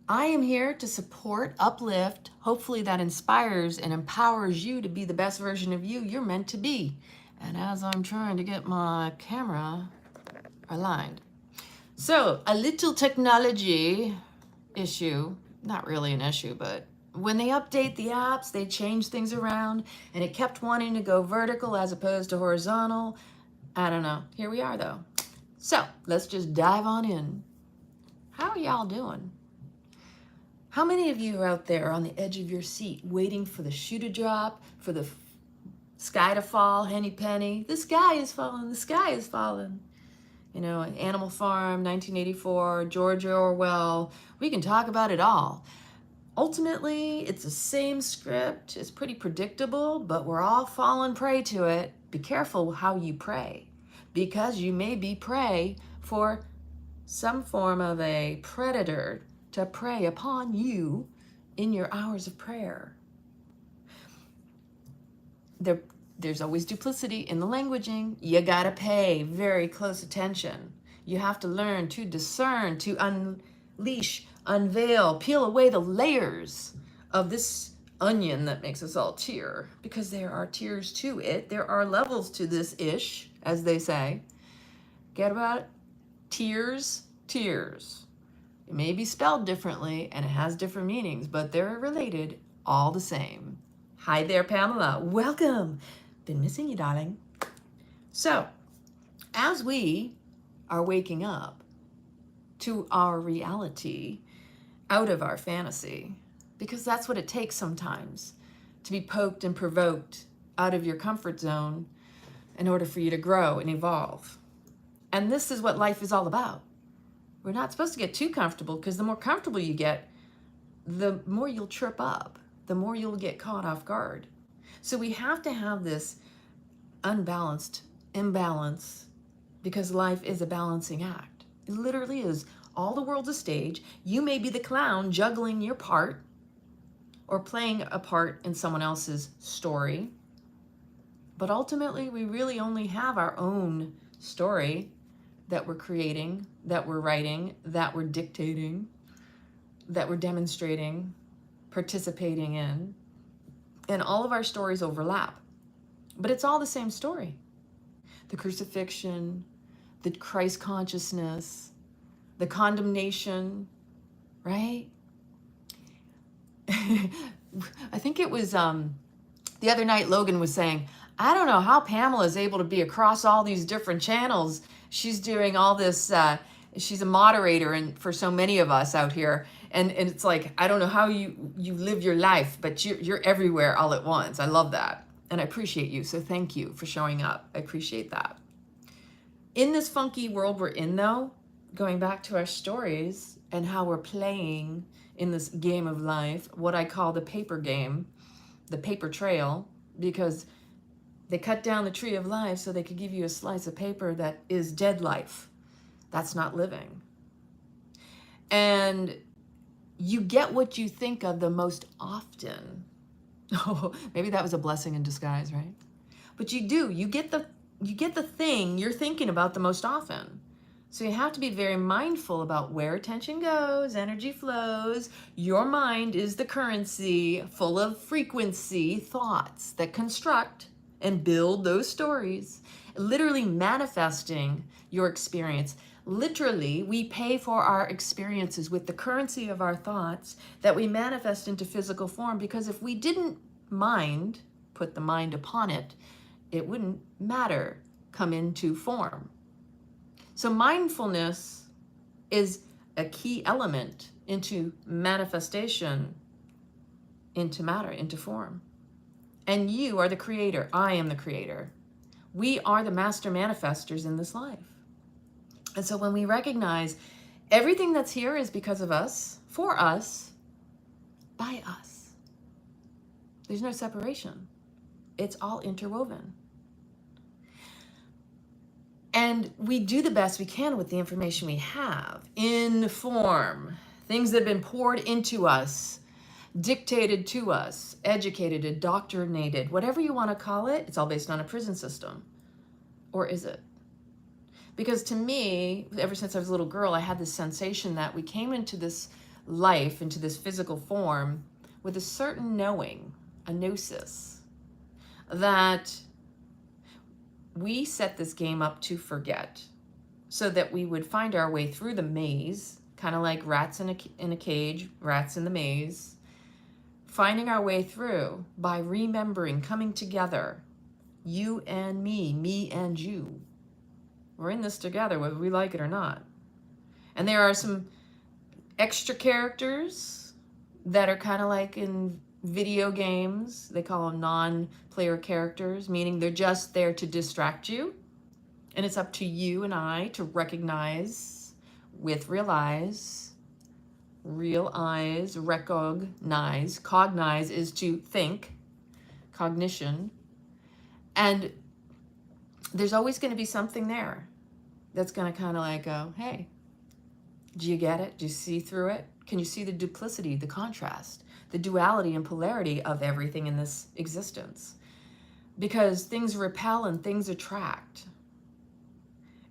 I am here to support, uplift, hopefully that inspires and empowers you to be the best version of you you're meant to be. And as I'm trying to get my camera aligned. So, a little technology issue, not really an issue, but when they update the apps, they change things around, and it kept wanting to go vertical as opposed to horizontal. I don't know. Here we are, though. So, let's just dive on in. How are y'all doing? How many of you are out there on the edge of your seat waiting for the shoe to drop, for the sky to fall, henny penny? The sky is falling, the sky is falling. You know, Animal Farm, 1984, George Orwell. We can talk about it all. Ultimately, it's the same script. It's pretty predictable, but we're all falling prey to it. Be careful how you pray, because you may be prey for some form of a predator to prey upon you in your hours of prayer. There's always duplicity in the languaging. You gotta pay very close attention. You have to learn to discern, to unleash, unveil, peel away the layers of this onion that makes us all tear, because there are tiers to it. There are levels to this ish, as they say. Get about it? Tears, tears. It may be spelled differently and it has different meanings, but they're related all the same. Hi there, Pamela. Welcome. Been missing you, darling. So, as we are waking up to our reality out of our fantasy, because that's what it takes sometimes, to be poked and provoked out of your comfort zone in order for you to grow and evolve. And this is what life is all about. We're not supposed to get too comfortable, because the more comfortable you get, the more you'll trip up, the more you'll get caught off guard. So we have to have this unbalanced imbalance, because life is a balancing act. It literally is. All the world's a stage. You may be the clown juggling your part or playing a part in someone else's story. But ultimately, we really only have our own story that we're creating, that we're writing, that we're dictating, that we're demonstrating, participating in. And all of our stories overlap. But it's all the same story. The crucifixion, the Christ consciousness, the condemnation, right? I think it was the other night Logan was saying, I don't know how Pamela is able to be across all these different channels. She's doing all this, she's a moderator and for so many of us out here. And it's like, I don't know how you live your life, but you're everywhere all at once. I love that. And I appreciate you. So thank you for showing up. I appreciate that. In this funky world we're in, though, going back to our stories and how we're playing in this game of life, what I call the paper game, the paper trail, because they cut down the tree of life so they could give you a slice of paper that is dead life. That's not living. And you get what you think of the most often. Oh, maybe that was a blessing in disguise, right? But you do. You get the thing you're thinking about the most often. So you have to be very mindful about where attention goes, energy flows. Your mind is the currency full of frequency thoughts that construct and build those stories, literally manifesting your experience. Literally, we pay for our experiences with the currency of our thoughts that we manifest into physical form, because if we didn't mind, put the mind upon it, it wouldn't matter, come into form. So mindfulness is a key element into manifestation, into matter, into form. And you are the creator. I am the creator. We are the master manifestors in this life. And so when we recognize everything that's here is because of us, for us, by us, there's no separation. It's all interwoven. And we do the best we can with the information we have in form, things that have been poured into us, dictated to us, educated, indoctrinated, whatever you want to call it. It's all based on a prison system. Or is it? Because to me, ever since I was a little girl, I had this sensation that we came into this life, into this physical form, with a certain knowing, a gnosis, that we set this game up to forget, so that we would find our way through the maze, kind of like rats in a cage, rats in the maze, finding our way through by remembering, coming together, you and me and you. We're in this together, whether we like it or not. And there are some extra characters that are kind of like in video games. They call them non-player characters, meaning they're just there to distract you. And it's up to you and I to recognize with real eyes, recognize. Cognize is to think, cognition. And there's always going to be something there that's going to kind of like go, hey, do you get it? Do you see through it? Can you see the duplicity, the contrast, the duality and polarity of everything in this existence? Because things repel and things attract.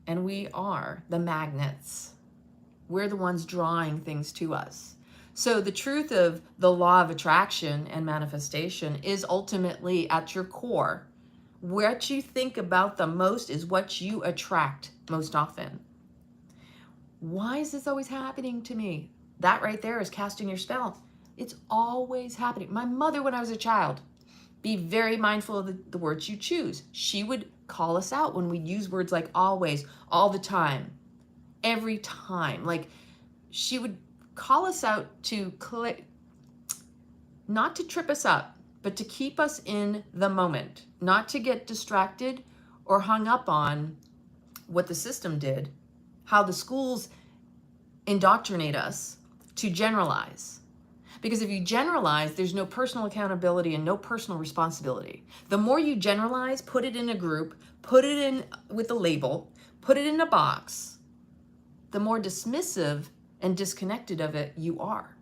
And we are the magnets. We're the ones drawing things to us. So the truth of the law of attraction and manifestation is ultimately at your core. What you think about the most is what you attract most often. Why is this always happening to me? That right there is casting your spell. It's always happening. My mother, when I was a child, be very mindful of the words you choose. She would call us out when we use words like always, all the time, every time. Like, she would call us out to not to trip us up, but to keep us in the moment, not to get distracted or hung up on what the system did, how the schools indoctrinate us to generalize. Because if you generalize, there's no personal accountability and no personal responsibility. The more you generalize, put it in a group, put it in with a label, put it in a box, the more dismissive and disconnected of it you are.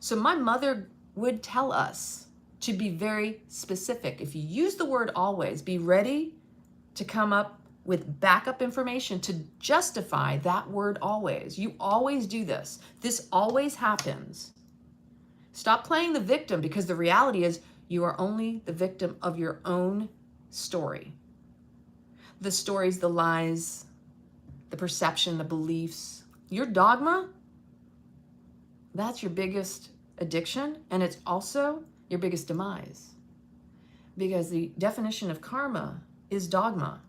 So my mother would tell us to be very specific. If you use the word always, be ready to come up with backup information to justify that word always. You always do this. This always happens. Stop playing the victim, because the reality is you are only the victim of your own story. The stories, the lies, the perception, the beliefs. Your dogma, that's your biggest addiction, and it's also your biggest demise. Because the definition of karma is dogma.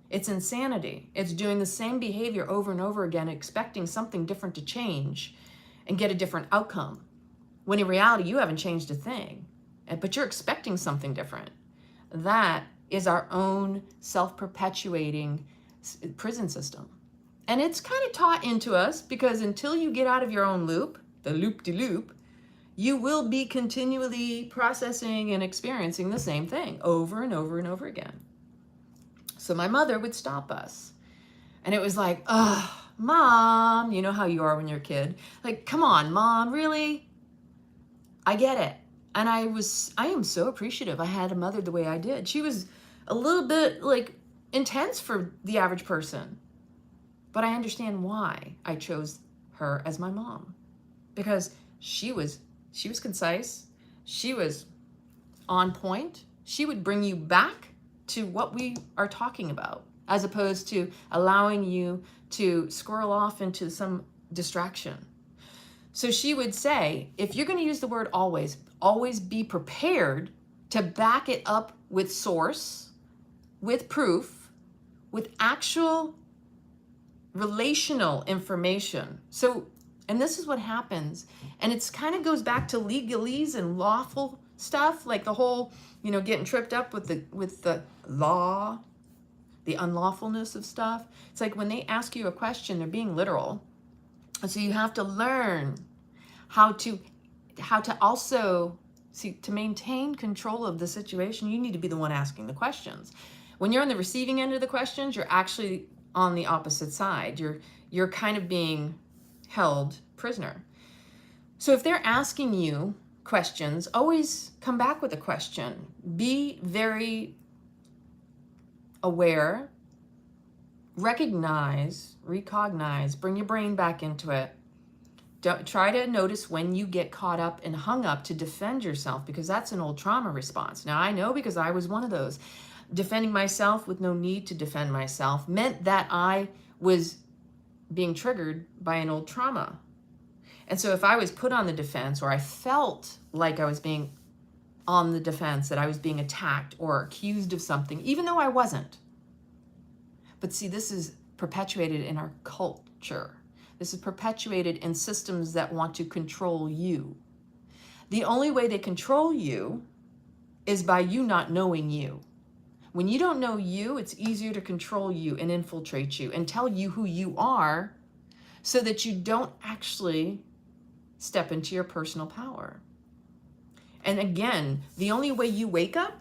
It's insanity. It's doing the same behavior over and over again, expecting something different to change and get a different outcome. When in reality, you haven't changed a thing, but you're expecting something different. That is our own self-perpetuating prison system. And it's kind of taught into us, because until you get out of your own loop, the loop-de-loop, you will be continually processing and experiencing the same thing over and over and over again. So my mother would stop us. And it was like, oh, Mom, you know how you are when you're a kid. Like, come on, Mom, really? I get it. And I am so appreciative I had a mother the way I did. She was a little bit like intense for the average person. But I understand why I chose her as my mom. Because she was concise. She was on point. She would bring you back to what we are talking about, as opposed to allowing you to squirrel off into some distraction. So she would say, if you're going to use the word always, always be prepared to back it up with source, with proof, with actual relational information. So, and this is what happens. And it's kind of goes back to legalese and lawful stuff, like the whole, getting tripped up with the law, the unlawfulness of stuff. It's like when they ask you a question, they're being literal. And so you have to learn how to also to maintain control of the situation. You need to be the one asking the questions. When you're on the receiving end of the questions, you're actually on the opposite side. You're kind of being held prisoner. So if they're asking you questions, always come back with a question. Be very aware, recognize, bring your brain back into it, Don't try to notice when you get caught up and hung up to defend yourself, because that's an old trauma response. Now, I know because I was one of those. Defending myself with no need to defend myself meant that I was being triggered by an old trauma. And so if I was put on the defense, or I felt like I was being on the defense, that I was being attacked or accused of something, even though I wasn't. But see, this is perpetuated in our culture. This is perpetuated in systems that want to control you. The only way they control you is by you not knowing you. When you don't know you, it's easier to control you and infiltrate you and tell you who you are, so that you don't actually step into your personal power. And again, the only way you wake up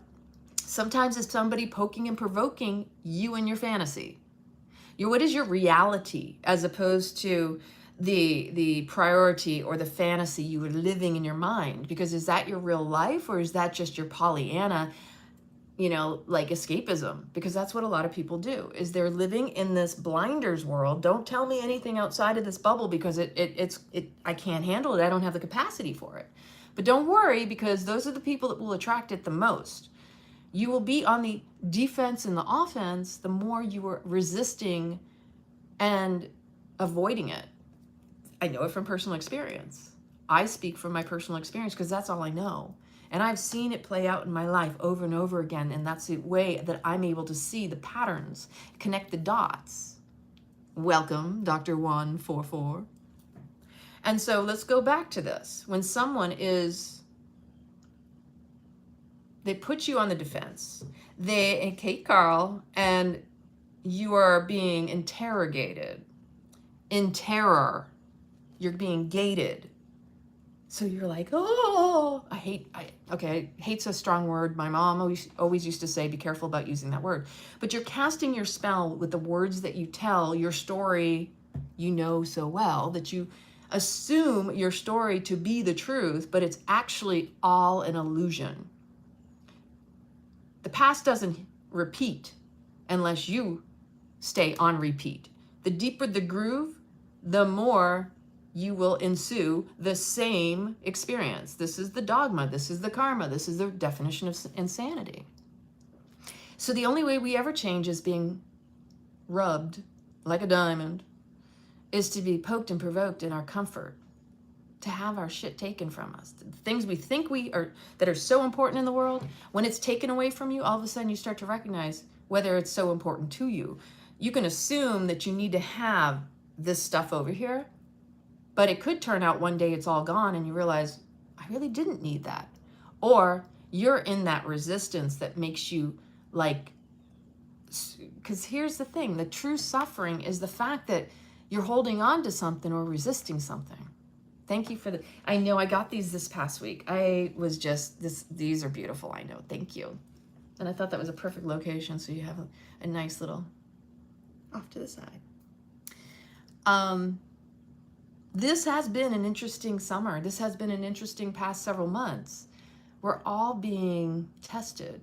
sometimes is somebody poking and provoking you in your fantasy. What is your reality, as opposed to the priority or the fantasy you were living in your mind? Because is that your real life, or is that just your Pollyanna, like escapism? Because that's what a lot of people do, is they're living in this blinders world. Don't tell me anything outside of this bubble, because I can't handle it. I don't have the capacity for it. But don't worry, because those are the people that will attract it the most. You will be on the defense and the offense the more you are resisting and avoiding it. I know it from personal experience. I speak from my personal experience because that's all I know. And I've seen it play out in my life over and over again. And that's the way that I'm able to see the patterns, connect the dots. Welcome, Dr. 144. And so let's go back to this. When someone they put you on the defense, 𝐔𝐻, and you are being interrogated in terror. You're being gated. So you're like, oh, hate's a strong word. My mom always used to say, be careful about using that word. But you're casting your spell with the words that you tell, your story you know so well, that you assume your story to be the truth, but it's actually all an illusion. The past doesn't repeat unless you stay on repeat. The deeper the groove, the more you will ensue the same experience. This is the dogma. This is the karma. This is the definition of insanity. So the only way we ever change is being rubbed like a diamond, is to be poked and provoked in our comfort, to have our shit taken from us. The things we think that are so important in the world, when it's taken away from you, all of a sudden you start to recognize whether it's so important to you. You can assume that you need to have this stuff over here, but it could turn out one day it's all gone and you realize, I really didn't need that. Or you're in that resistance that makes you because here's the thing, the true suffering is the fact that you're holding on to something or resisting something. Thank you for I know I got these this past week. I was these are beautiful, I know, thank you. And I thought that was a perfect location, so you have a nice little off to the side. This has been an interesting summer. This has been an interesting past several months. We're all being tested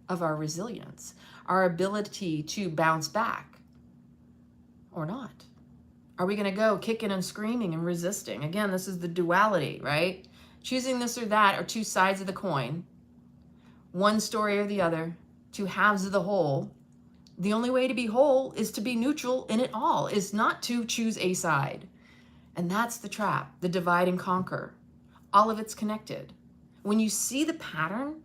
of our resilience, our ability to bounce back or not. Are we going to go kicking and screaming and resisting? Again, this is the duality, right? Choosing this or that are two sides of the coin, one story or the other, two halves of the whole. The only way to be whole is to be neutral in it all, is not to choose a side. And that's the trap, the divide and conquer. All of it's connected. When you see the pattern,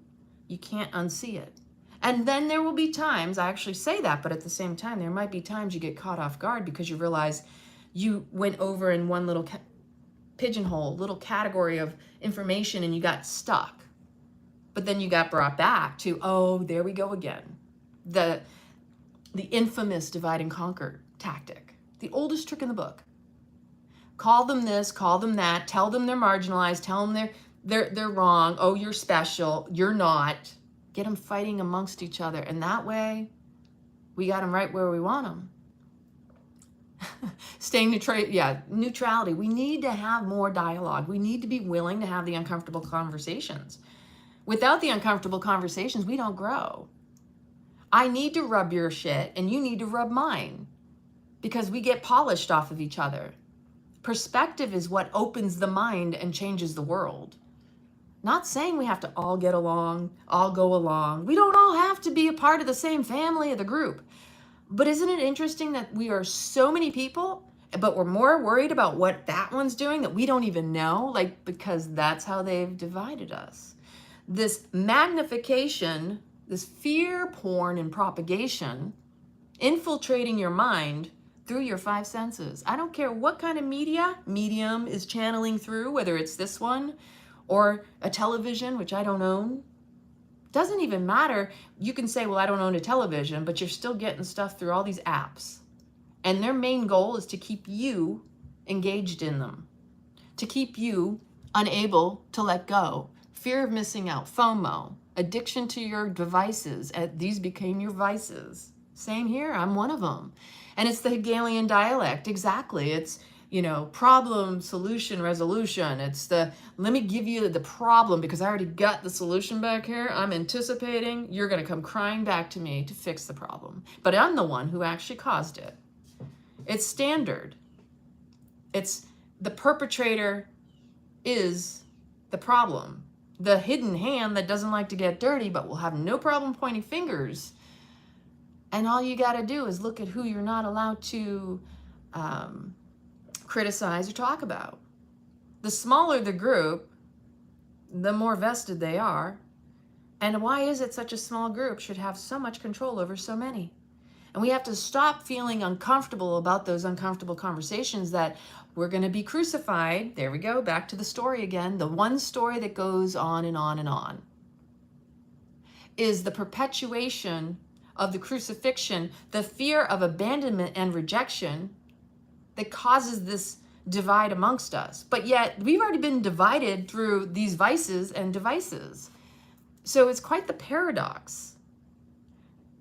you can't unsee it. And then there will be times, I actually say that, but at the same time, there might be times you get caught off guard because you realize you went over in one little pigeonhole, little category of information, and you got stuck. But then you got brought back to, oh, there we go again. The infamous divide and conquer tactic, the oldest trick in the book. Call them this, call them that, tell them they're marginalized, tell them they're wrong, oh, you're special, you're not. Get them fighting amongst each other. And that way, we got them right where we want them. Staying neutral, neutrality. We need to have more dialogue. We need to be willing to have the uncomfortable conversations. Without the uncomfortable conversations, we don't grow. I need to rub your shit and you need to rub mine because we get polished off of each other. Perspective is what opens the mind and changes the world. Not saying we have to all get along, all go along. We don't all have to be a part of the same family or the group. But isn't it interesting that we are so many people, but we're more worried about what that one's doing that we don't even know, like, because that's how they've divided us. This magnification, this fear porn and propagation, infiltrating your mind through your five senses. I don't care what kind of medium is channeling through, whether it's this one or a television, which I don't own. Doesn't even matter. You can say, well, I don't own a television, but you're still getting stuff through all these apps. And their main goal is to keep you engaged in them, to keep you unable to let go. Fear of missing out, FOMO, addiction to your devices. These became your vices. Same here, I'm one of them. And it's the Hegelian dialect, exactly. It's, you know, problem, solution, resolution. It's the, let me give you the problem because I already got the solution back here. I'm anticipating you're going to come crying back to me to fix the problem. But I'm the one who actually caused it. It's standard. It's the perpetrator is the problem. The hidden hand that doesn't like to get dirty but will have no problem pointing fingers. And all you got to do is look at who you're not allowed to criticize or talk about. The smaller the group, the more vested they are. And why is it such a small group should have so much control over so many? And we have to stop feeling uncomfortable about those uncomfortable conversations that we're going to be crucified. There we go, back to the story again. The one story that goes on and on and on is the perpetuation of the crucifixion, the fear of abandonment and rejection that causes this divide amongst us. But yet we've already been divided through these vices and devices. So it's quite the paradox.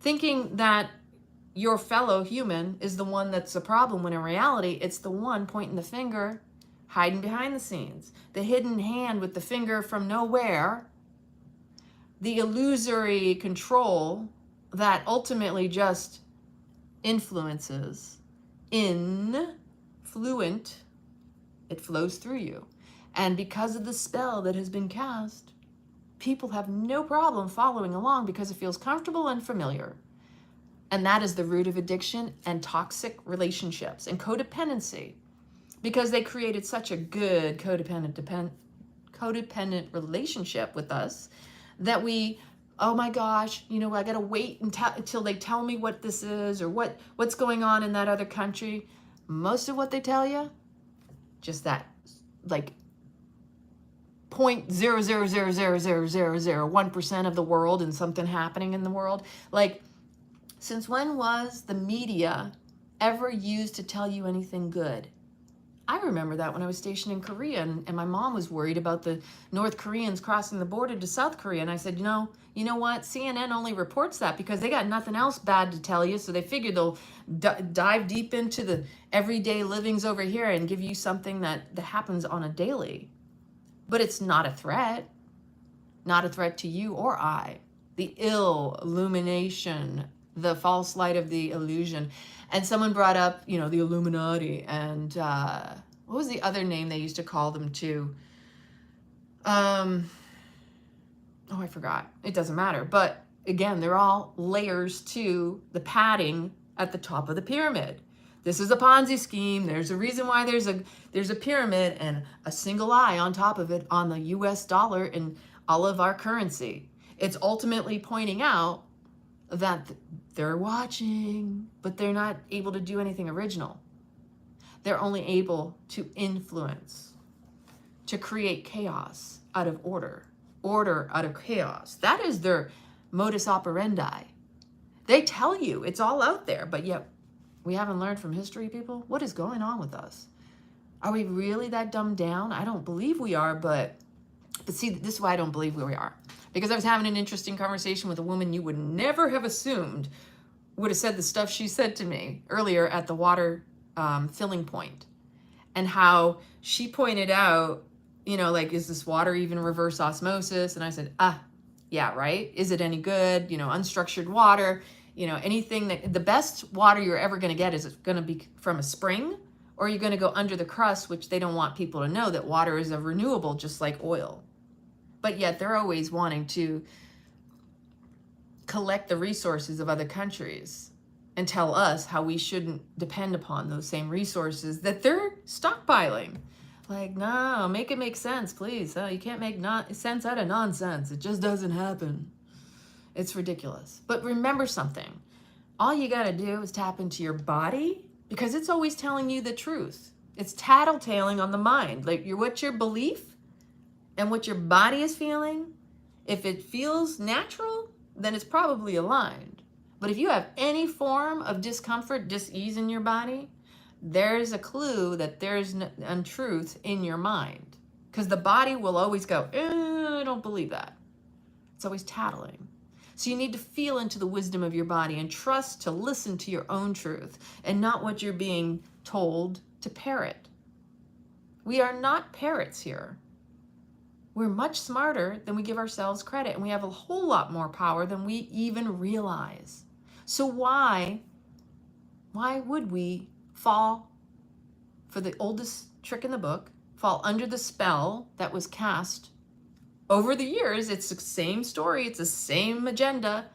Thinking that your fellow human is the one that's the problem, when in reality, it's the one pointing the finger, hiding behind the scenes. The hidden hand with the finger from nowhere, the illusory control that ultimately just influences, influent, it flows through you. And because of the spell that has been cast, people have no problem following along because it feels comfortable and familiar. And that is the root of addiction and toxic relationships and codependency, because they created such a good codependent relationship with us that we, oh my gosh, you know, I got to wait until they tell me what this is or what's going on in that other country. Most of what they tell you, just that, like 0.0000001% of the world and something happening in the world. Like, since when was the media ever used to tell you anything good? I remember that when I was stationed in Korea and my mom was worried about the North Koreans crossing the border to South Korea. And I said, you know what? CNN only reports that because they got nothing else bad to tell you. So they figured they'll dive deep into the everyday livings over here and give you something that happens on a daily. But it's not a threat. Not a threat to you or I. The illumination, the false light of the illusion. And someone brought up, you know, the Illuminati and what was the other name they used to call them too? Oh, I forgot. It doesn't matter. But again, they're all layers to the padding at the top of the pyramid. This is a Ponzi scheme. There's a reason why there's a pyramid and a single eye on top of it on the US dollar and all of our currency. It's ultimately pointing out that they're watching, but they're not able to do anything original. They're only able to influence, to create chaos out of order, order out of chaos. That is their modus operandi. They tell you it's all out there, but yet we haven't learned from history, people. What is going on with us? Are we really that dumbed down? I don't believe we are, but see, this is why I don't believe we are. Because I was having an interesting conversation with a woman you would never have assumed would have said the stuff she said to me earlier at the water filling point. And how she pointed out, you know, like, is this water even reverse osmosis? And I said, yeah, right. Is it any good? You know, unstructured water, you know, anything that the best water you're ever going to get, is it going to be from a spring or you're going to go under the crust, which they don't want people to know that water is a renewable, just like oil. But yet they're always wanting to collect the resources of other countries and tell us how we shouldn't depend upon those same resources that they're stockpiling. Like, no, make it make sense, please. You can't make sense out of nonsense. It just doesn't happen. It's ridiculous. But remember something. All you got to do is tap into your body, because it's always telling you the truth. It's tattletaling on the mind. Like what's your belief and what your body is feeling. If it feels natural, then it's probably aligned. But if you have any form of discomfort, dis-ease in your body, there's a clue that there's untruth in your mind. Because the body will always go, I don't believe that. It's always tattling. So you need to feel into the wisdom of your body and trust to listen to your own truth and not what you're being told to parrot. We are not parrots here. We're much smarter than we give ourselves credit, and we have a whole lot more power than we even realize. So why would we fall for the oldest trick in the book, fall under the spell that was cast over the years? It's the same story, it's the same agenda,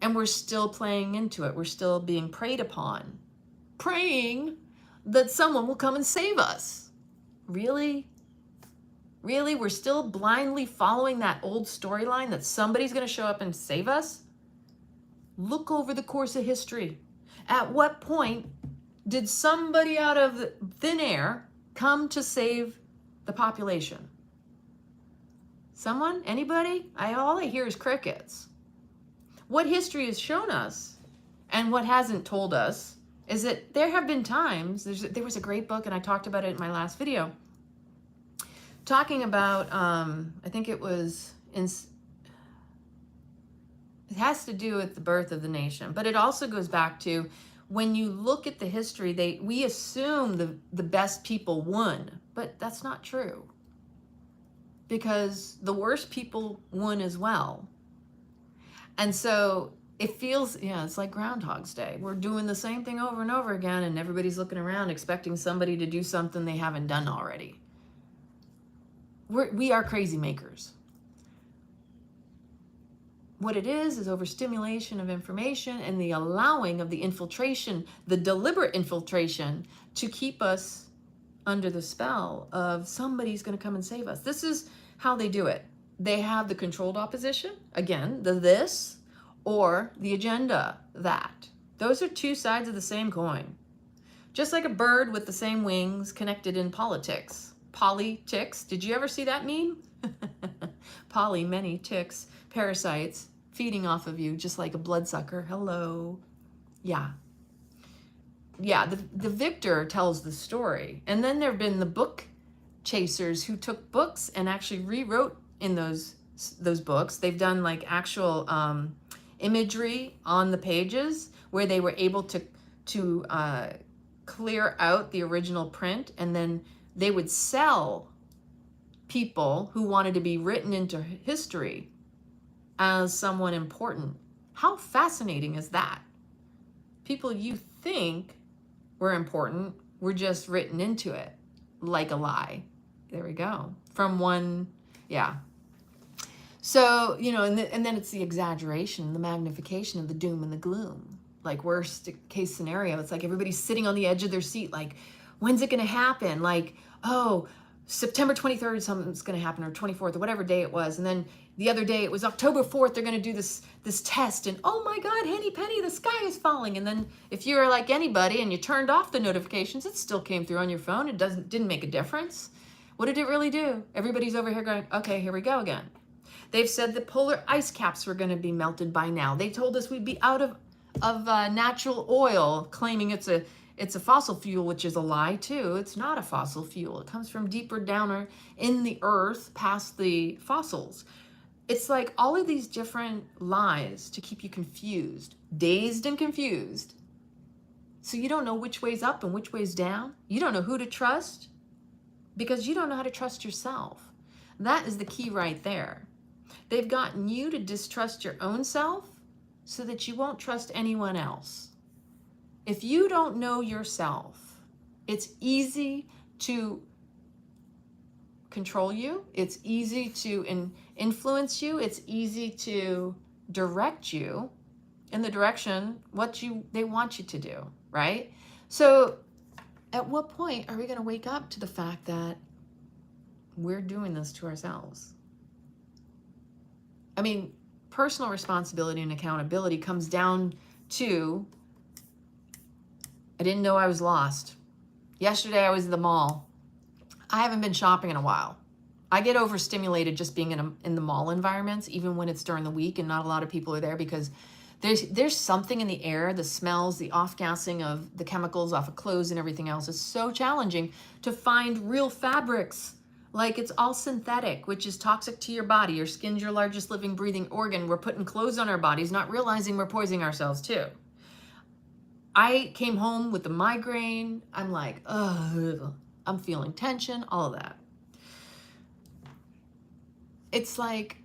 and we're still playing into it. We're still being preyed upon, praying that someone will come and save us. Really? Really? We're still blindly following that old storyline that somebody's going to show up and save us? Look over the course of history. At what point did somebody out of thin air come to save the population? Someone? Anybody? All I hear is crickets. What history has shown us, and what hasn't told us, is that there have been times, there was a great book, and I talked about it in my last video, talking about, I think it was, it has to do with the birth of the nation, but it also goes back to, when you look at the history, we assume the best people won, but that's not true. Because the worst people won as well. And so it feels, it's like Groundhog's Day. We're doing the same thing over and over again, and everybody's looking around expecting somebody to do something they haven't done already. We are crazy makers. What it is overstimulation of information and the allowing of the infiltration, the deliberate infiltration, to keep us under the spell of somebody's going to come and save us. This is how they do it. They have the controlled opposition, again, the this, or the agenda, that. Those are two sides of the same coin. Just like a bird with the same wings connected in politics. Politics, did you ever see that meme? Poly, many, ticks, parasites, feeding off of you, just like a bloodsucker. Hello. Yeah. Yeah, the victor tells the story. And then there have been the book chasers who took books and actually rewrote in those books. They've done like actual imagery on the pages where they were able to clear out the original print, and then they would sell people who wanted to be written into history as someone important. How fascinating is that? People you think were important were just written into it like a lie. There we go. From one, yeah. So, and then it's the exaggeration, the magnification of the doom and the gloom. Like worst case scenario, it's like everybody's sitting on the edge of their seat, like, when's it going to happen? Like, oh, September 23rd, something's going to happen, or 24th, or whatever day it was. And then the other day it was October 4th, they're going to do this test, and oh my God, henny penny, the sky is falling. And then if you're like anybody and you turned off the notifications, it still came through on your phone. It didn't make a difference. What did it really do? Everybody's over here going, okay, here we go again. They've said the polar ice caps were going to be melted by now. They told us we'd be out of natural oil, claiming it's a fossil fuel, which is a lie too. It's not a fossil fuel. It comes from deeper down in the earth past the fossils. It's like all of these different lies to keep you confused, dazed and confused. So you don't know which way's up and which way's down. You don't know who to trust because you don't know how to trust yourself. That is the key right there. They've gotten you to distrust your own self so that you won't trust anyone else. If you don't know yourself, It's easy to control you. It's easy to influence you. It's easy to direct you in the direction they want you to do, right? So at what point are we going to wake up to the fact that we're doing this to ourselves? I mean, personal responsibility and accountability comes down to, I didn't know I was lost. Yesterday I was at the mall. I haven't been shopping in a while. I get overstimulated just being in the mall environments, even when it's during the week and not a lot of people are there, because there's something in the air, the smells, the off-gassing of the chemicals off of clothes and everything else. It's so challenging to find real fabrics. Like, it's all synthetic, which is toxic to your body. Your skin's your largest living, breathing organ. We're putting clothes on our bodies, not realizing we're poisoning ourselves too. I came home with the migraine. I'm like, ugh, I'm feeling tension, all of that. It's like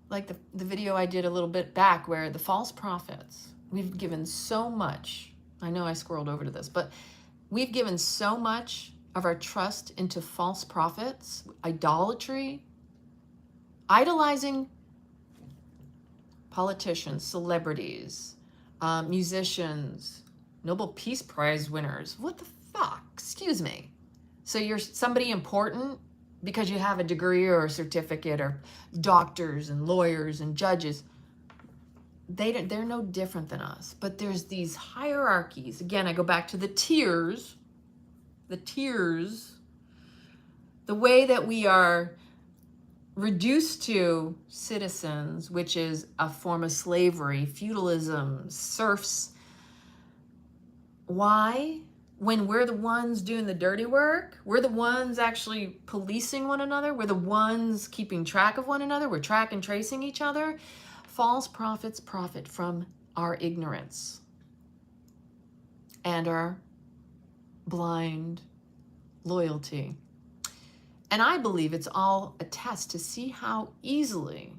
the video I did a little bit back where the false prophets, we've given so much. I know I scrolled over to this, but we've given so much of our trust into false prophets, idolatry, idolizing politicians, celebrities, musicians, Nobel Peace Prize winners. What the fuck? Excuse me. So you're somebody important because you have a degree or a certificate, or doctors and lawyers and judges. They're no different than us. But there's these hierarchies. Again, I go back to the tiers. The way that we are reduced to citizens, which is a form of slavery, feudalism, serfs. Why? When we're the ones doing the dirty work, we're the ones actually policing one another, we're the ones keeping track of one another, we're track and tracing each other. False prophets profit from our ignorance and our blind loyalty. And I believe it's all a test to see how easily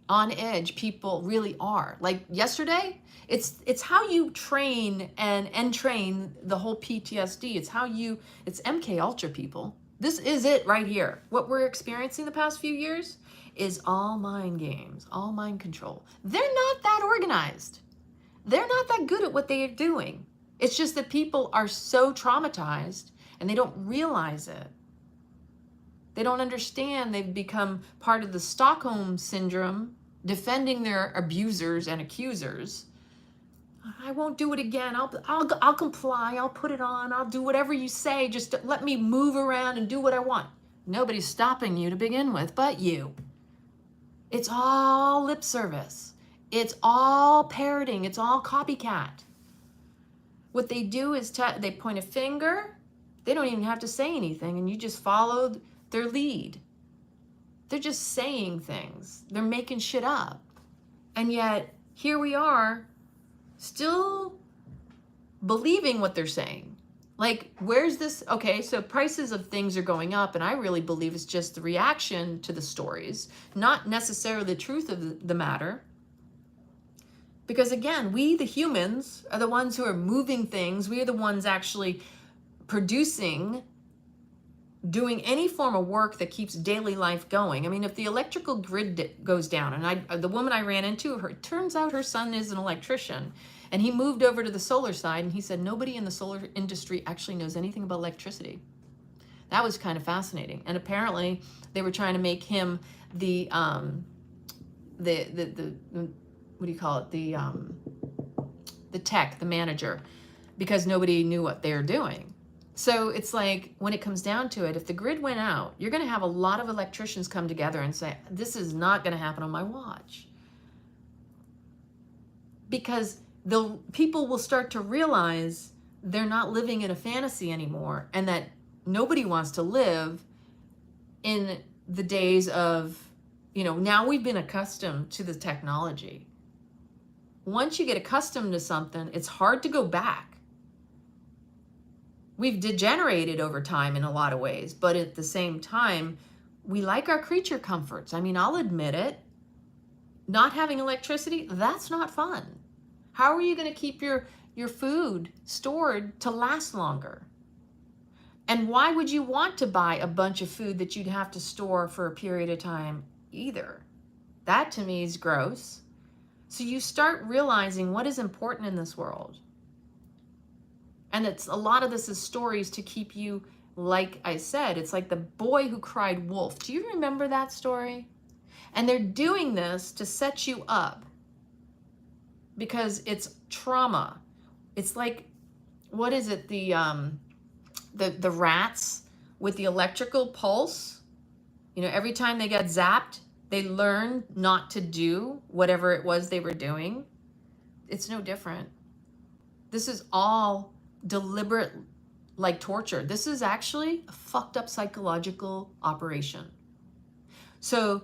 on edge people really are. Like yesterday, it's how you train and entrain the whole PTSD. It's MK Ultra, people. This is it right here. What we're experiencing the past few years is all mind games, all mind control. They're not that organized. They're not that good at what they are doing. It's just that people are so traumatized and they don't realize it. They don't understand they've become part of the Stockholm syndrome, defending their abusers and accusers. I won't do it again. I'll comply. I'll put it on. I'll do whatever you say. Just let me move around and do what I want. Nobody's stopping you to begin with but you. It's all lip service. It's all parroting. It's all copycat. What they do is they point a finger. They don't even have to say anything, and you just follow their lead. They're just saying things. They're making shit up. And yet, here we are, still believing what they're saying. Like, where's this? Okay, so prices of things are going up, and I really believe it's just the reaction to the stories, not necessarily the truth of the matter. Because again, we, the humans, are the ones who are moving things. We are the ones actually producing, doing any form of work that keeps daily life going. I mean, if the electrical grid goes down, and the woman I ran into, it turns out her son is an electrician, and he moved over to the solar side, and he said nobody in the solar industry actually knows anything about electricity. That was kind of fascinating. And apparently they were trying to make him the what do you call it? The tech, the manager, because nobody knew what they were doing. So it's like, when it comes down to it, if the grid went out, you're going to have a lot of electricians come together and say, this is not going to happen on my watch. Because the people will start to realize they're not living in a fantasy anymore, and that nobody wants to live in the days of, now we've been accustomed to the technology. Once you get accustomed to something, it's hard to go back. We've degenerated over time in a lot of ways, but at the same time, we like our creature comforts. I mean, I'll admit it. Not having electricity, that's not fun. How are you going to keep your your food stored to last longer. And why would you want to buy a bunch of food that you'd have to store for a period of time either? That to me is gross. So you start realizing what is important in this world. And it's a lot of this is stories to keep you, like I said, it's like the boy who cried wolf. Do you remember that story? And they're doing this to set you up because it's trauma. It's like, what is it? The rats with the electrical pulse, you know, every time they get zapped, they learn not to do whatever it was they were doing. It's no different. This is all deliberate, like torture. This is actually a fucked up psychological operation. So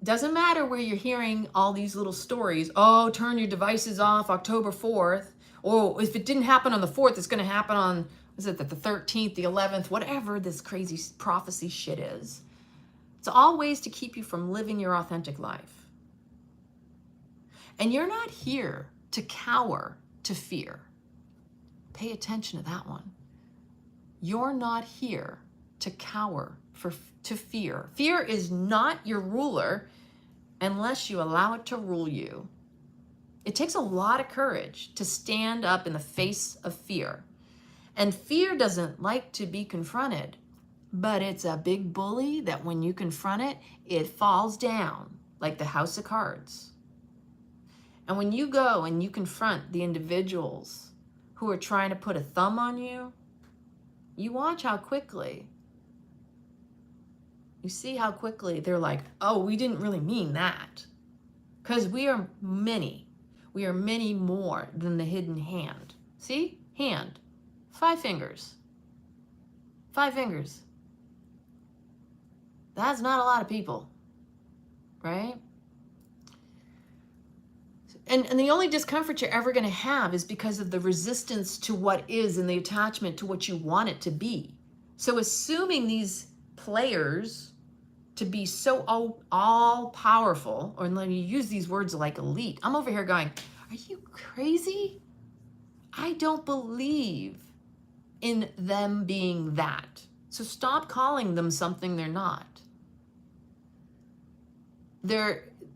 doesn't matter where you're hearing all these little stories. Oh, turn your devices off October 4th. Oh, if it didn't happen on the 4th, it's going to happen on, is it the 13th, the 11th, whatever this crazy prophecy shit is. It's all ways to keep you from living your authentic life. And you're not here to cower to fear. Pay attention to that one. You're not here to cower to fear. Fear is not your ruler unless you allow it to rule you. It takes a lot of courage to stand up in the face of fear. And fear doesn't like to be confronted, but it's a big bully that when you confront it, it falls down like the house of cards. And when you go and you confront the individuals who are trying to put a thumb on you, you watch how quickly, you see how quickly they're like, oh, we didn't really mean that. Because we are many more than the hidden hand. See? Hand. 5 fingers. 5 fingers. That's not a lot of people, right? And the only discomfort you're ever going to have is because of the resistance to what is and the attachment to what you want it to be. So assuming these players to be so all powerful, or let me use these words like elite, I'm over here going, are you crazy? I don't believe in them being that. So stop calling them something they're not.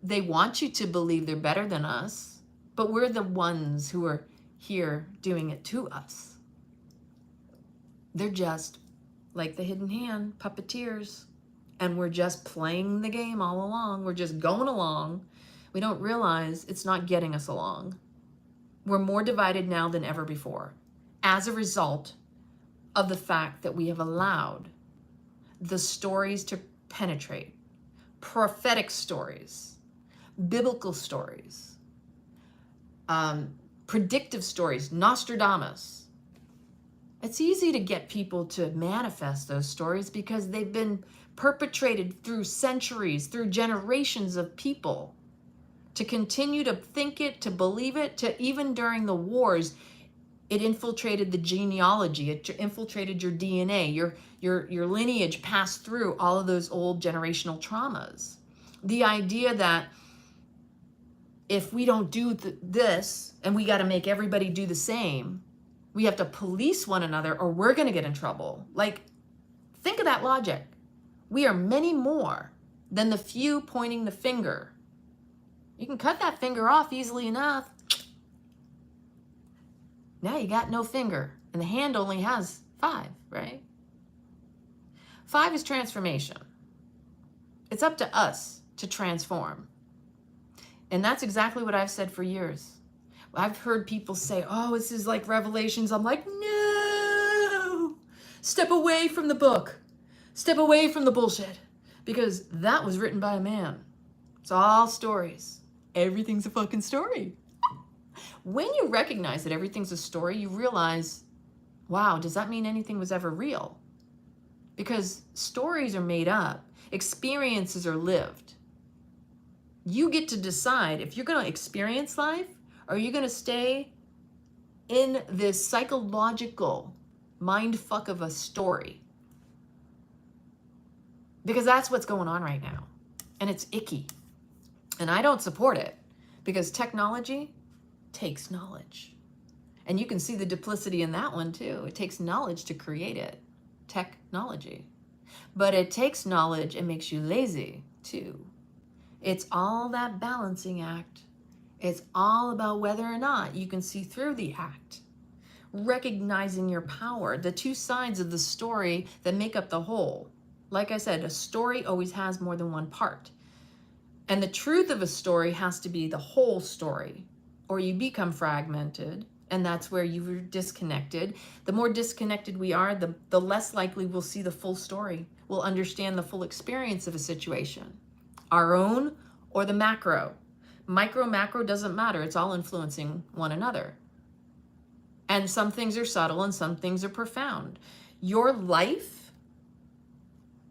They want you to believe they're better than us, but we're the ones who are here doing it to us. They're just like the hidden hand, puppeteers, and we're just playing the game all along. We're just going along. We don't realize it's not getting us along. We're more divided now than ever before as a result of the fact that we have allowed the stories to penetrate. Prophetic stories, biblical stories, predictive stories, Nostradamus. It's easy to get people to manifest those stories because they've been perpetrated through centuries, through generations of people, to continue to think it, to believe it, to even during the wars, it infiltrated the genealogy, it infiltrated your DNA, your lineage passed through all of those old generational traumas. The idea that if we don't do this and we got to make everybody do the same, we have to police one another or we're going to get in trouble. Like, think of that logic. We are many more than the few pointing the finger. You can cut that finger off easily enough. Now you got no finger, and the hand only has 5, right? 5 is transformation. It's up to us to transform. And that's exactly what I've said for years. I've heard people say, oh, this is like Revelations. I'm like, no, step away from the book. Step away from the bullshit. Because that was written by a man. It's all stories. Everything's a fucking story. When you recognize that everything's a story, you realize, wow, does that mean anything was ever real? Because stories are made up. Experiences are lived. You get to decide if you're going to experience life or you're going to stay in this psychological mindfuck of a story. Because that's what's going on right now. And it's icky. And I don't support it because technology takes knowledge. And you can see the duplicity in that one too. It takes knowledge to create it, technology. But it takes knowledge and makes you lazy too. It's all that balancing act. It's all about whether or not you can see through the act. Recognizing your power, the two sides of the story that make up the whole. Like I said, a story always has more than one part. And the truth of a story has to be the whole story, or you become fragmented, and that's where you're disconnected. The more disconnected we are, the less likely we'll see the full story. We'll understand the full experience of a situation, our own or the macro. Micro, macro doesn't matter. It's all influencing one another. And some things are subtle and some things are profound. Your life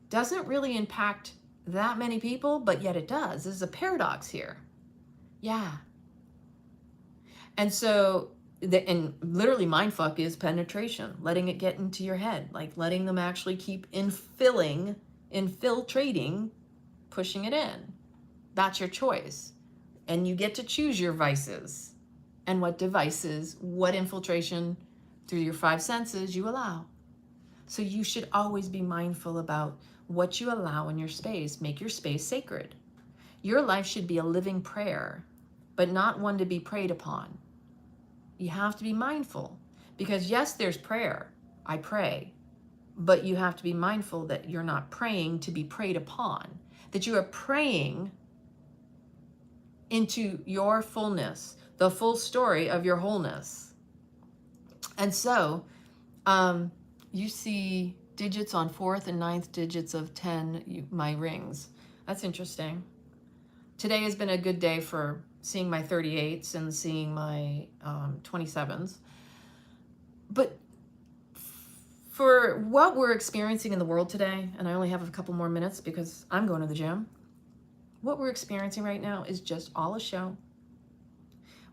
doesn't really impact that many people, but yet it does. There's a paradox here. Yeah. And so, and literally mindfuck is penetration, letting it get into your head, like letting them actually keep infiltrating, pushing it in. That's your choice. And you get to choose your vices and what devices, what infiltration through your five senses you allow. So you should always be mindful about what you allow in your space. Make your space sacred. Your life should be a living prayer, but not one to be preyed upon. You have to be mindful because yes, there's prayer. I pray, but you have to be mindful that you're not praying to be preyed upon, that you are praying into your fullness, the full story of your wholeness. And so you see digits on 4th and 9th digits of 10, my rings. That's interesting. Today has been a good day for seeing my 38s and seeing my 27s. But for what we're experiencing in the world today, and I only have a couple more minutes because I'm going to the gym, what we're experiencing right now is just all a show.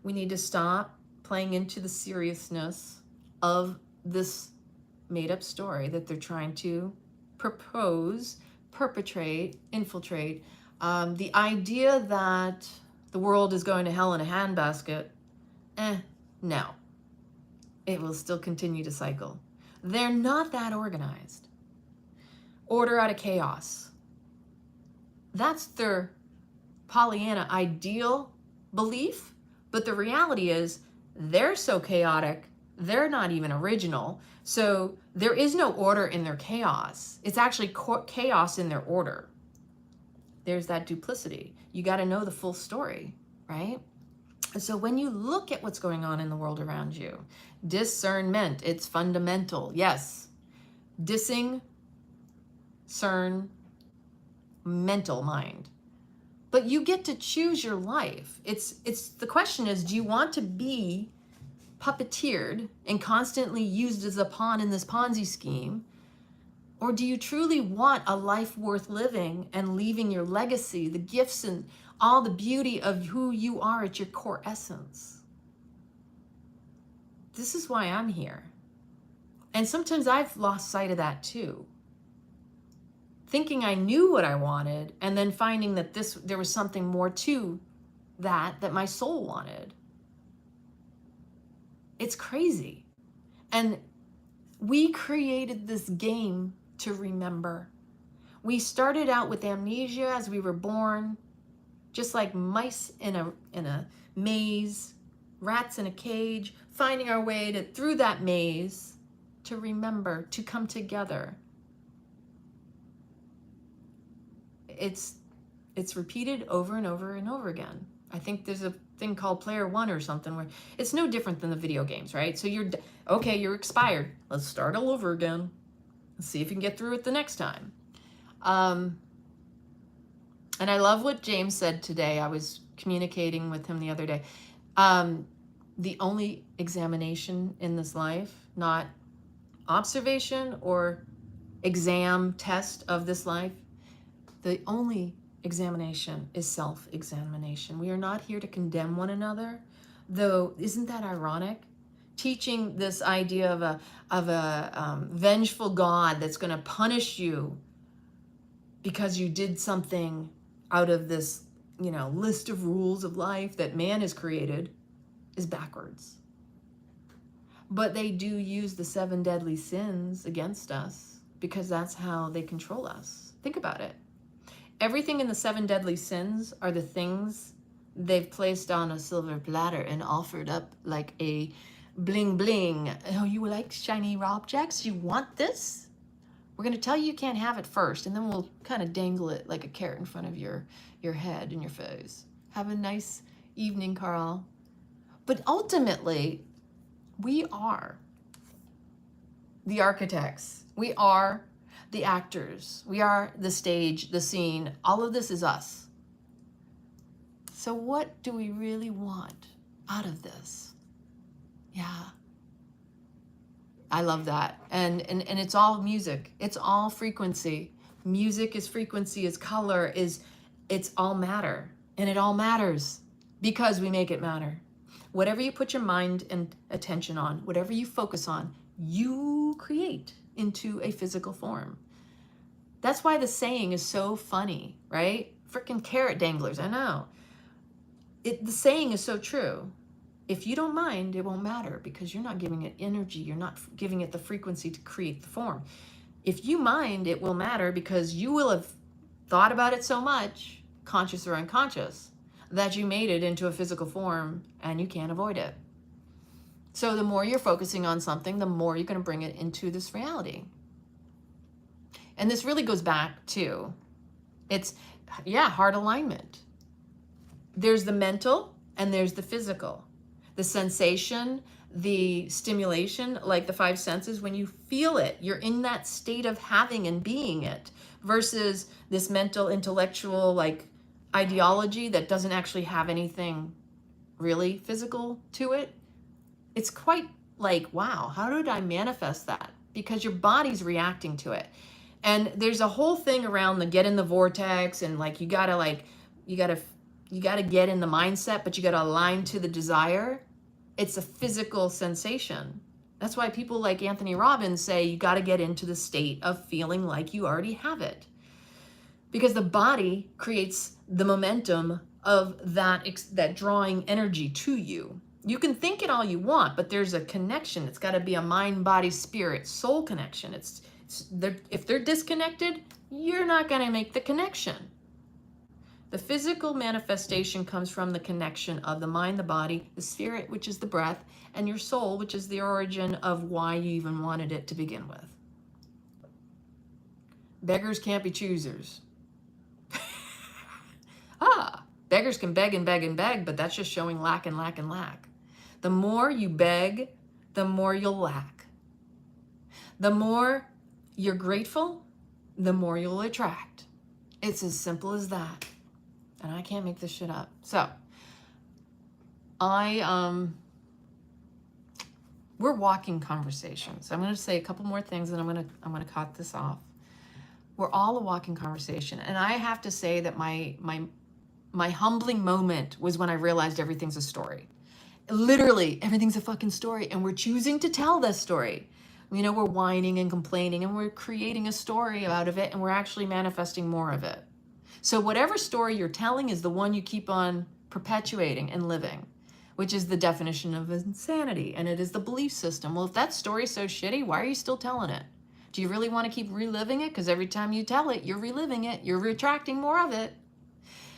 We need to stop playing into the seriousness of this made-up story that they're trying to propose, perpetrate, infiltrate. The idea that the world is going to hell in a handbasket, no. It will still continue to cycle. They're not that organized. Order out of chaos. That's their Pollyanna ideal belief, but the reality is they're so chaotic, they're not even original. So there is no order in their chaos. It's actually chaos in their order. There's that duplicity. You got to know the full story, right? So when you look at what's going on in the world around you, discernment, it's fundamental. Yes. Dissing, cern, mental mind. But you get to choose your life. It's the question is, do you want to be puppeteered and constantly used as a pawn in this Ponzi scheme? Or do you truly want a life worth living and leaving your legacy, the gifts and all the beauty of who you are at your core essence? This is why I'm here. And sometimes I've lost sight of that too. Thinking I knew what I wanted and then finding that there was something more to that my soul wanted. It's crazy. And we created this game to remember. We started out with amnesia as we were born, just like mice in a maze, rats in a cage, finding our way through that maze to remember, to come together. It's repeated over and over and over again. I think there's a thing called player one or something where it's no different than the video games, right? So you're expired. Let's start all over again. Let's see if you can get through it the next time. And I love what James said today. I was communicating with him the other day. The only examination in this life, not observation or exam test of this life, the only examination is self-examination. We are not here to condemn one another, though. Isn't that ironic? Teaching this idea of a vengeful God that's going to punish you because you did something out of this, list of rules of life that man has created is backwards. But they do use the 7 deadly sins against us because that's how they control us. Think about it. Everything in the 7 deadly sins are the things they've placed on a silver platter and offered up like a bling bling. Oh, you like shiny objects? You want this? We're going to tell you you can't have it first, and then we'll kind of dangle it like a carrot in front of your head and your face. Have a nice evening, Carl. But ultimately, we are the architects. We are the actors. We are the stage, the scene. All of this is us. So what do we really want out of this? Yeah. I love that. And it's all music. It's all frequency. Music is frequency, is color, it's all matter. And it all matters because we make it matter. Whatever you put your mind and attention on, whatever you focus on, you create into a physical form. That's why the saying is so funny, right? Freaking carrot danglers, I know. The saying is so true. If you don't mind, it won't matter because you're not giving it energy. You're not giving it the frequency to create the form. If you mind, it will matter because you will have thought about it so much, conscious or unconscious, that you made it into a physical form and you can't avoid it. So the more you're focusing on something, the more you're going to bring it into this reality. And this really goes back to, heart alignment. There's the mental and there's the physical. The sensation, the stimulation, like the 5 senses, when you feel it, you're in that state of having and being it, versus this mental, intellectual, like ideology that doesn't actually have anything really physical to it. It's quite like, wow, how did I manifest that? Because your body's reacting to it. And there's a whole thing around the get in the vortex, and like you gotta get in the mindset, but you gotta align to the desire. It's a physical sensation. That's why people like Anthony Robbins say you gotta get into the state of feeling like you already have it. Because the body creates the momentum of that drawing energy to you. You can think it all you want, but there's a connection. It's gotta be a mind, body, spirit, soul connection. If they're disconnected, you're not gonna make the connection. The physical manifestation comes from the connection of the mind, the body, the spirit, which is the breath, and your soul, which is the origin of why you even wanted it to begin with. Beggars can't be choosers. Beggars can beg and beg and beg, but that's just showing lack and lack and lack. The more you beg, the more you'll lack. The more you're grateful, the more you'll attract. It's as simple as that. And I can't make this shit up. So, we're walking conversations. I'm going to say a couple more things, and I'm going to cut this off. We're all a walking conversation, and I have to say that my humbling moment was when I realized everything's a story. Literally, everything's a fucking story, and we're choosing to tell this story. You know, we're whining and complaining, and we're creating a story out of it, and we're actually manifesting more of it. So whatever story you're telling is the one you keep on perpetuating and living, which is the definition of insanity, and it is the belief system. Well, if that story's so shitty, why are you still telling it? Do you really want to keep reliving it? Because every time you tell it, you're reliving it, you're retracting more of it.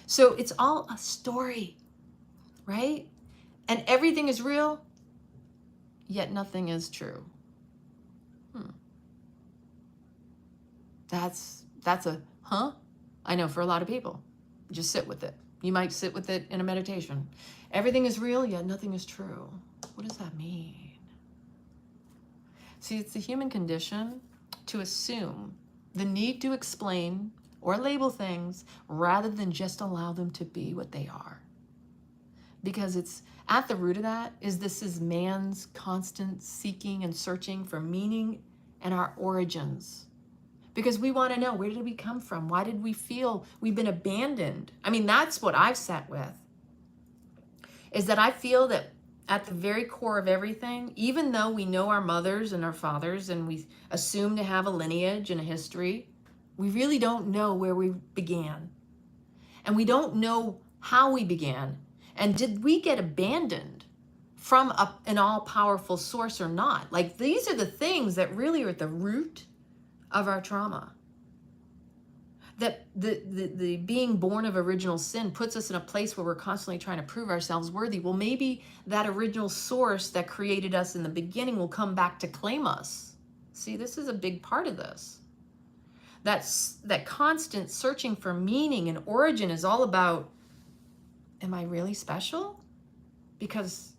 So it's all a story, right? And everything is real, yet nothing is true. That's a, huh? I know for a lot of people. Just sit with it. You might sit with it in a meditation. Everything is real, yet nothing is true. What does that mean? See, it's the human condition to assume the need to explain or label things rather than just allow them to be what they are. Because it's at the root of that is man's constant seeking and searching for meaning and our origins. Because we want to know, where did we come from? Why did we feel we've been abandoned? I mean, that's what I've sat with, is that I feel that at the very core of everything, even though we know our mothers and our fathers and we assume to have a lineage and a history, we really don't know where we began. And we don't know how we began. And did we get abandoned from an all-powerful source or not. Like, these are the things that really are at the root of our trauma. That the being born of original sin puts us in a place where we're constantly trying to prove ourselves worthy. Well, maybe that original source that created us in the beginning will come back to claim us. See, this is a big part of this. That constant searching for meaning and origin is all about, am I really special? Because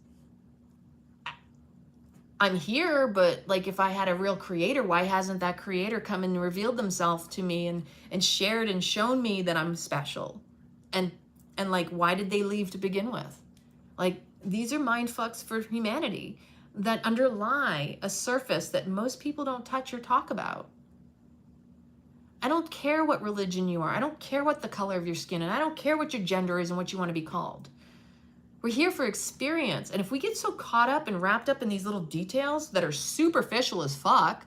I'm here, but like, if I had a real creator, why hasn't that creator come and revealed themselves to me and shared and shown me that I'm special? And like, why did they leave to begin with? Like, these are mind fucks for humanity that underlie a surface that most people don't touch or talk about. I don't care what religion you are. I don't care what the color of your skin, and I don't care what your gender is and what you want to be called. We're here for experience. And if we get so caught up and wrapped up in these little details that are superficial as fuck,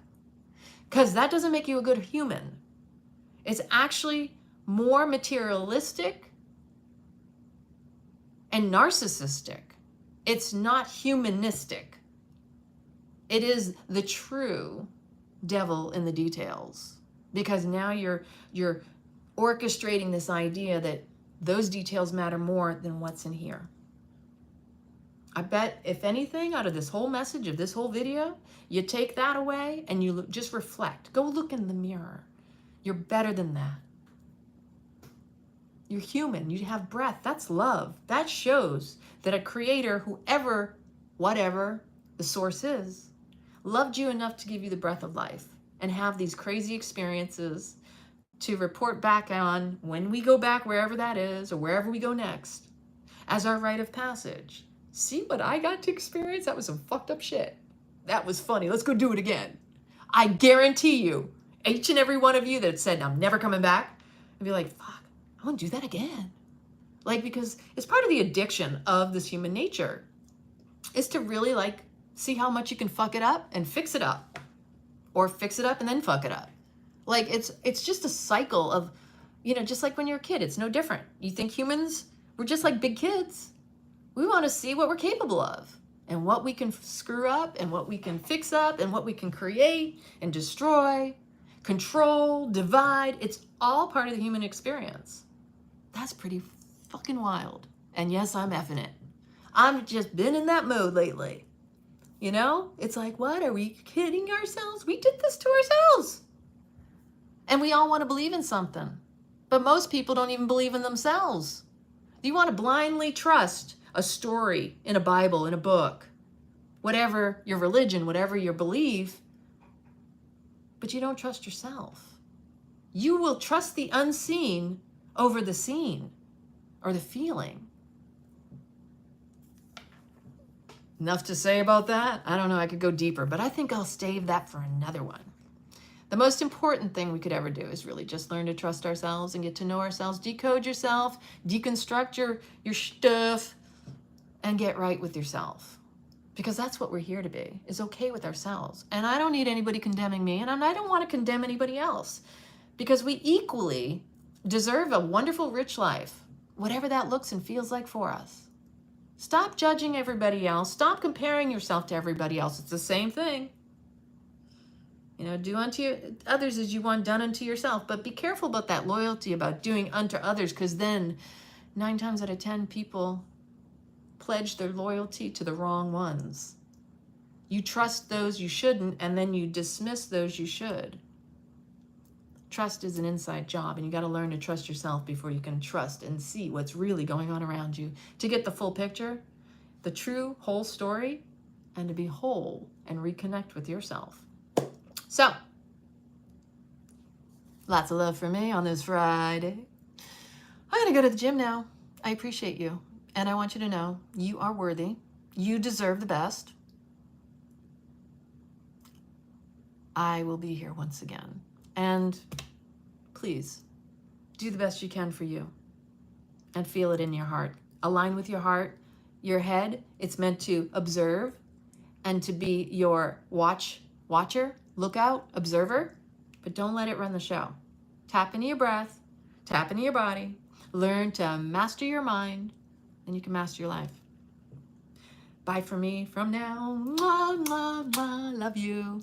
because that doesn't make you a good human. It's actually more materialistic and narcissistic. It's not humanistic. It is the true devil in the details. Because now you're orchestrating this idea that those details matter more than what's in here. I bet, if anything, out of this whole message of this whole video, you take that away and you just reflect. Go look in the mirror. You're better than that. You're human. You have breath. That's love. That shows that a creator, whoever, whatever the source is, loved you enough to give you the breath of life and have these crazy experiences to report back on when we go back wherever that is or wherever we go next as our rite of passage. See what I got to experience? That was some fucked up shit. That was funny. Let's go do it again. I guarantee you, each and every one of you that said, I'm never coming back, and be like, fuck, I want to do that again. Like, because it's part of the addiction of this human nature is to really like see how much you can fuck it up and fix it up, or fix it up and then fuck it up. Like, it's just a cycle of, you know, just like when you're a kid, it's no different. You think humans, we're just like big kids. We want to see what we're capable of and what we can screw up and what we can fix up and what we can create and destroy, control, divide. It's all part of the human experience. That's pretty fucking wild. And yes, I'm effing it. I've just been in that mode lately. You know, it's like, what? Are we kidding ourselves? We did this to ourselves. And we all want to believe in something. But most people don't even believe in themselves. You want to blindly trust a story in a Bible, in a book, whatever your religion, whatever your belief, but you don't trust yourself. You will trust the unseen over the seen or the feeling. Enough to say about that? I don't know, I could go deeper, but I think I'll save that for another one. The most important thing we could ever do is really just learn to trust ourselves and get to know ourselves, decode yourself, deconstruct your stuff, and get right with yourself. Because that's what we're here to be, is okay with ourselves. And I don't need anybody condemning me, and I don't want to condemn anybody else. Because we equally deserve a wonderful, rich life, whatever that looks and feels like for us. Stop judging everybody else. Stop comparing yourself to everybody else. It's the same thing. You know, do unto others as you want done unto yourself. But be careful about that loyalty, about doing unto others, because then 9 times out of 10 people pledge their loyalty to the wrong ones. You trust those you shouldn't, and then you dismiss those you should. Trust is an inside job, and you got to learn to trust yourself before you can trust and see what's really going on around you. To get the full picture, the true whole story, and to be whole and reconnect with yourself. So, lots of love for me on this Friday. I'm going to go to the gym now. I appreciate you. And I want you to know you are worthy. You deserve the best. I will be here once again. And please do the best you can for you and feel it in your heart. Align with your heart, your head. It's meant to observe and to be your watcher, lookout, observer, but don't let it run the show. Tap into your breath, tap into your body, learn to master your mind, and you can master your life. Bye for me from now. Mwah, mwah, mwah. Love you.